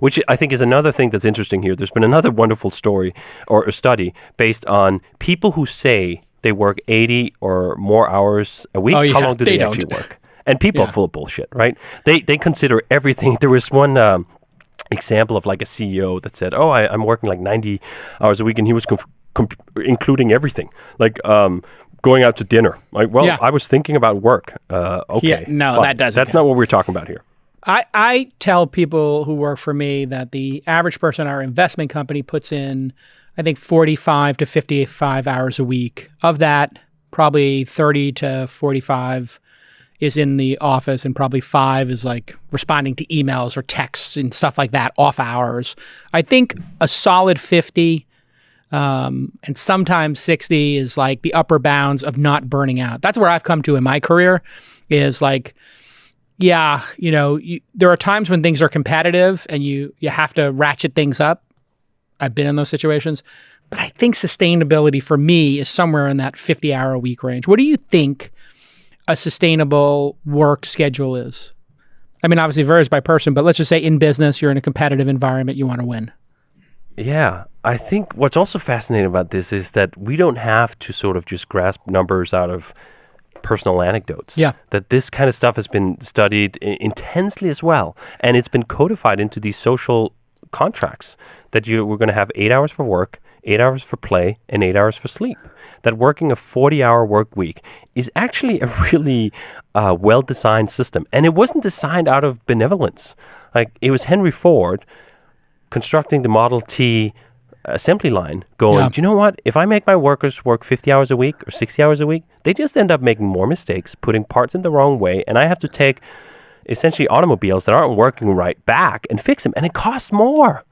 which I think is another thing that's interesting here. There's been another wonderful story or a study based on people who say they work 80 or more hours a week. Oh, yeah. How long do they don't. actually work? And people are full of bullshit, right? They consider everything. There was one example of like a CEO that said, "Oh, I'm working like 90 hours a week," and he was including everything, like going out to dinner. Like, well, I was thinking about work. Okay, Yeah, no, fine. that doesn't That's count. not what we're talking about here. I tell people who work for me that the average person in our investment company puts in, I think, 45 to 55 hours a week. Of that, probably 30 to 45 is in the office, and probably 5 is like responding to emails or texts and stuff like that, off hours. I think a solid 50 and sometimes 60 is like the upper bounds of not burning out. That's where I've come to in my career, is like, yeah, there are times when things are competitive and you have to ratchet things up. I've been in those situations. But I think sustainability for me is somewhere in that 50-hour-a-week range. What do you think a sustainable work schedule is? I mean, obviously it varies by person, but let's just say in business, you're in a competitive environment, you want to win. Yeah, I think what's also fascinating about this is that we don't have to sort of just grasp numbers out of personal anecdotes. Yeah. That this kind of stuff has been studied intensely as well. And it's been codified into these social contracts that we're going to have 8 hours for work, 8 hours for play, and 8 hours for sleep. That working a 40-hour work week is actually a really well-designed system. And it wasn't designed out of benevolence. Like, it was Henry Ford constructing the Model T assembly line going, do you know what? If I make my workers work 50 hours a week or 60 hours a week, they just end up making more mistakes, putting parts in the wrong way, and I have to take essentially automobiles that aren't working right back and fix them. And it costs more.